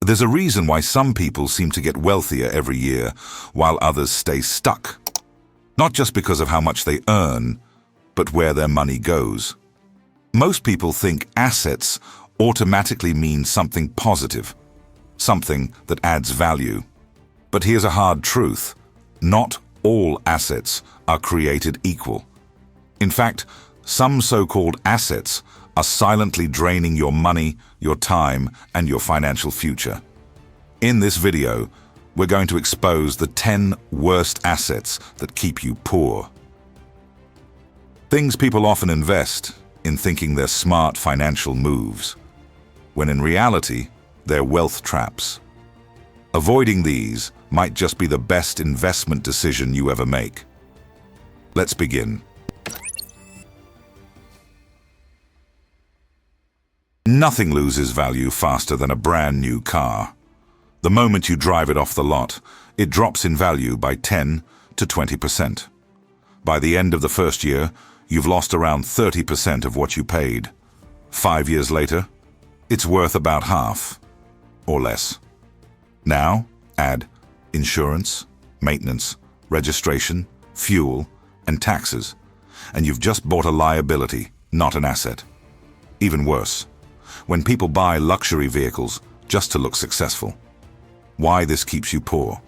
There's a reason why some people seem to get wealthier every year, while others stay stuck. Not just because of how much they earn, but where their money goes. Most people think assets automatically mean something positive, something that adds value. But here's a hard truth. Not all assets are created equal. In fact, some so-called assets are silently draining your money, your time, and your financial future. In this video, we're going to expose the 10 worst assets that keep you poor. Things people often invest in thinking they're smart financial moves, when in reality, they're wealth traps. Avoiding these might just be the best investment decision you ever make. Let's begin. Nothing loses value faster than a brand new car. The moment you drive it off the lot, it drops in value by 10 to 20%. By the end of the first year, you've lost around 30% of what you paid. 5 years later, it's worth about half, or less. Now, add insurance, maintenance, registration, fuel, and taxes, and you've just bought a liability, not an asset. Even worse, when people buy luxury vehicles just to look successful. Why this keeps you poor?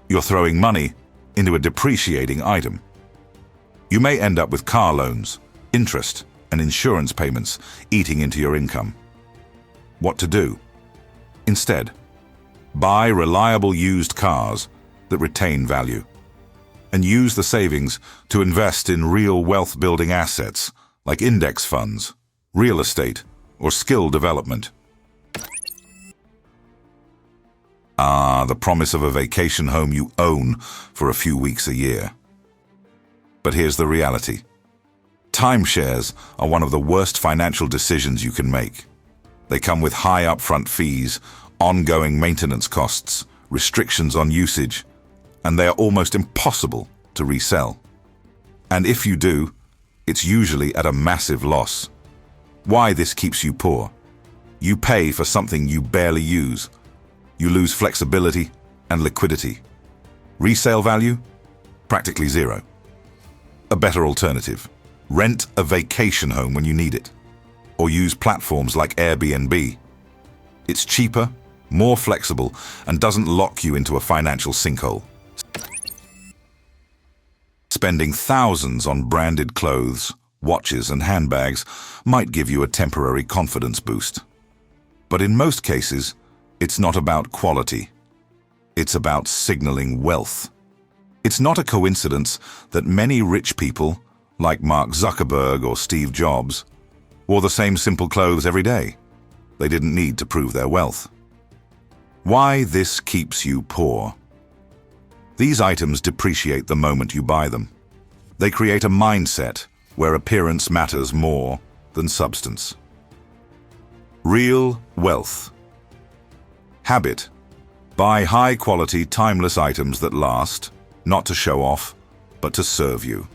You're throwing money into a depreciating item. You may end up with car loans, interest, and insurance payments eating into your income. What to do? Instead, buy reliable used cars that retain value, and use the savings to invest in real wealth-building assets like index funds, real estate, or skill development. The promise of a vacation home you own for a few weeks a year. But here's the reality. Timeshares are one of the worst financial decisions you can make. They come with high upfront fees, ongoing maintenance costs, restrictions on usage, and they are almost impossible to resell. And if you do, it's usually at a massive loss. Why this keeps you poor? You pay for something you barely use. You lose flexibility and liquidity. Resale value? Practically zero. A better alternative. Rent a vacation home when you need it, or use platforms like Airbnb. It's cheaper, more flexible, and doesn't lock you into a financial sinkhole. Spending thousands on branded clothes, watches, and handbags might give you a temporary confidence boost. But in most cases, it's not about quality. It's about signaling wealth. It's not a coincidence that many rich people, like Mark Zuckerberg or Steve Jobs, wore the same simple clothes every day. They didn't need to prove their wealth. Why this keeps you poor? These items depreciate the moment you buy them. They create a mindset where appearance matters more than substance. Real wealth. Habit. Buy high-quality, timeless items that last, not to show off, but to serve you.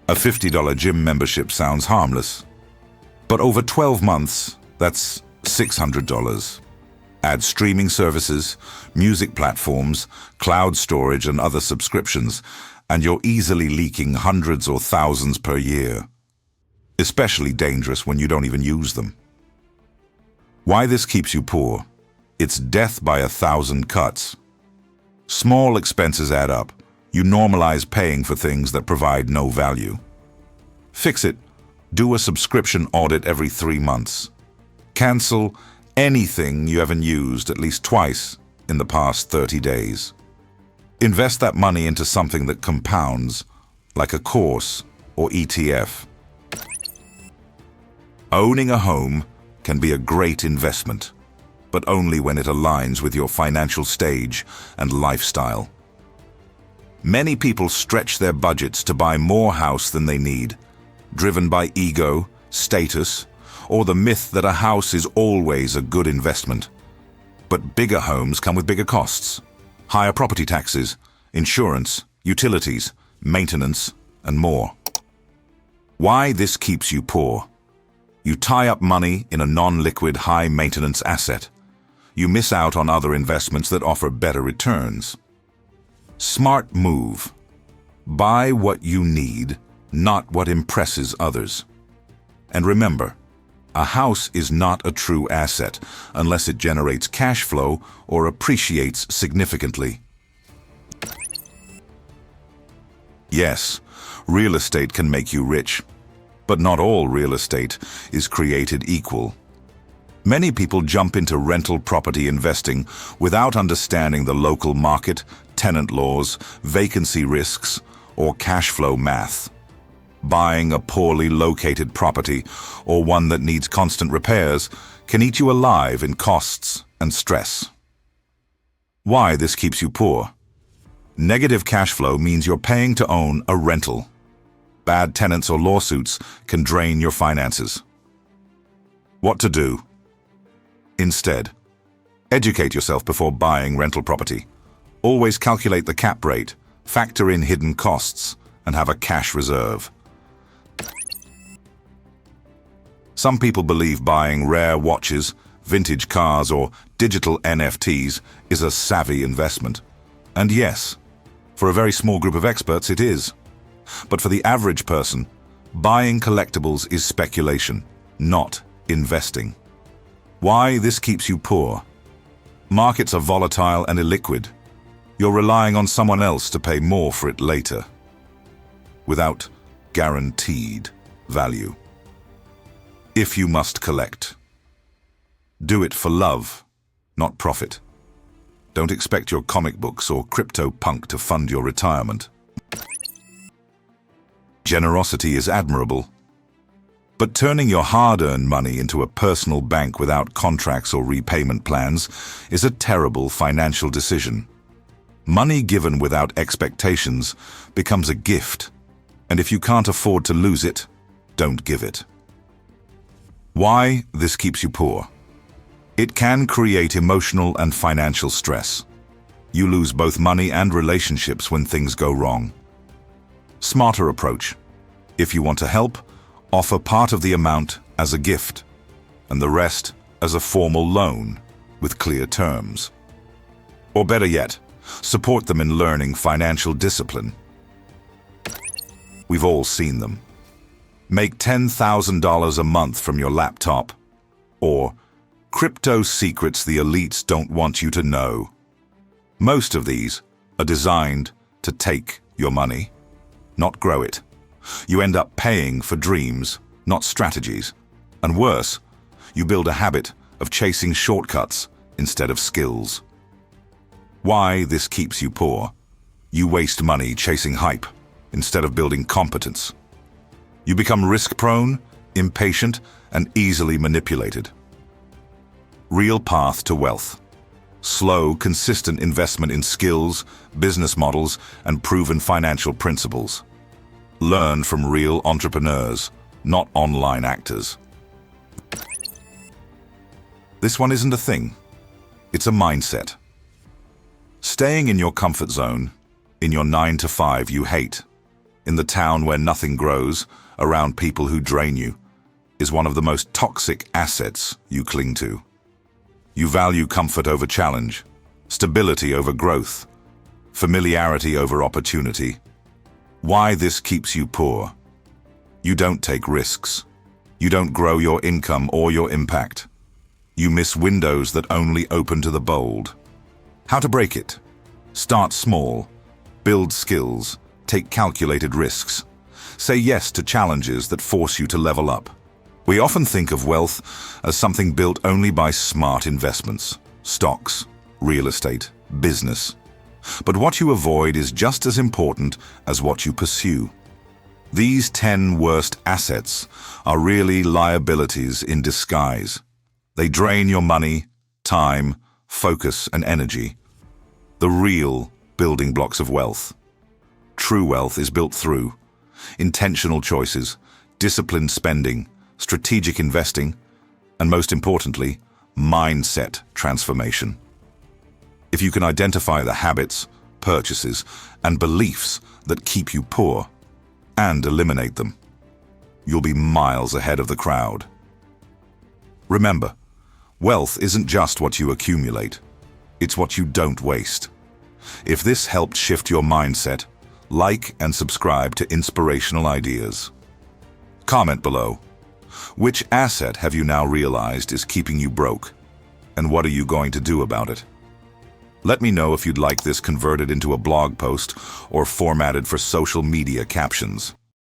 A $50 gym membership sounds harmless, but over 12 months, that's $600. Add streaming services, music platforms, cloud storage, and other subscriptions, and you're easily leaking hundreds or thousands per year. Especially dangerous when you don't even use them. Why this keeps you poor? It's death by 1,000 cuts. Small expenses add up. You normalize paying for things that provide no value. Fix it. Do a subscription audit every 3 months. Cancel anything you haven't used at least twice in the past 30 days. Invest that money into something that compounds, like a course or ETF. Owning a home can be a great investment, but only when it aligns with your financial stage and lifestyle. Many people stretch their budgets to buy more house than they need, driven by ego, status, or the myth that a house is always a good investment. But bigger homes come with bigger costs. Higher property taxes, insurance, utilities, maintenance, and more. Why this keeps you poor? You tie up money in a non-liquid, high-maintenance asset. You miss out on other investments that offer better returns. Smart move. Buy what you need, not what impresses others. And remember, a house is not a true asset unless it generates cash flow or appreciates significantly. Yes, real estate can make you rich, but not all real estate is created equal. Many people jump into rental property investing without understanding the local market, tenant laws, vacancy risks, or cash flow math. Buying a poorly located property or one that needs constant repairs can eat you alive in costs and stress. Why this keeps you poor? Negative cash flow means you're paying to own a rental. Bad tenants or lawsuits can drain your finances. What to do? Instead, educate yourself before buying rental property. Always calculate the cap rate, factor in hidden costs, and have a cash reserve. Some people believe buying rare watches, vintage cars, or digital NFTs is a savvy investment. And yes, for a very small group of experts it is. But for the average person, buying collectibles is speculation, not investing. Why this keeps you poor? Markets are volatile and illiquid. You're relying on someone else to pay more for it later, without guaranteed value. If you must collect, do it for love, not profit. Don't expect your comic books or crypto punk to fund your retirement. Generosity is admirable, but turning your hard-earned money into a personal bank without contracts or repayment plans is a terrible financial decision. Money given without expectations becomes a gift, and if you can't afford to lose it, don't give it. Why this keeps you poor? It can create emotional and financial stress. You lose both money and relationships when things go wrong. Smarter approach. If you want to help, offer part of the amount as a gift, and the rest as a formal loan with clear terms. Or better yet, support them in learning financial discipline. We've all seen them. Make $10,000 a month from your laptop, or crypto secrets the elites don't want you to know. Most of these are designed to take your money, not grow it. You end up paying for dreams, not strategies. And worse, you build a habit of chasing shortcuts instead of skills. Why this keeps you poor? You waste money chasing hype instead of building competence. You become risk-prone, impatient, and easily manipulated. Real path to wealth. Slow, consistent investment in skills, business models, and proven financial principles. Learn from real entrepreneurs, not online actors. This one isn't a thing. It's a mindset. Staying in your comfort zone, in your 9-to-5 you hate, in the town where nothing grows, around people who drain you, is one of the most toxic assets you cling to. You value comfort over challenge, stability over growth, familiarity over opportunity. Why this keeps you poor? You don't take risks. You don't grow your income or your impact. You miss windows that only open to the bold. How to break it? Start small. Build skills. Take calculated risks. Say yes to challenges that force you to level up. We often think of wealth as something built only by smart investments, stocks, real estate, business. But what you avoid is just as important as what you pursue. These 10 worst assets are really liabilities in disguise. They drain your money, time, focus, and energy. The real building blocks of wealth. True wealth is built through intentional choices, disciplined spending, strategic investing, and most importantly, mindset transformation. If you can identify the habits, purchases, and beliefs that keep you poor, and eliminate them, you'll be miles ahead of the crowd. Remember, wealth isn't just what you accumulate, it's what you don't waste. If this helped shift your mindset, like and subscribe to Inspirational Ideas. Comment below. Which asset have you now realized is keeping you broke? And what are you going to do about it? Let me know if you'd like this converted into a blog post or formatted for social media captions.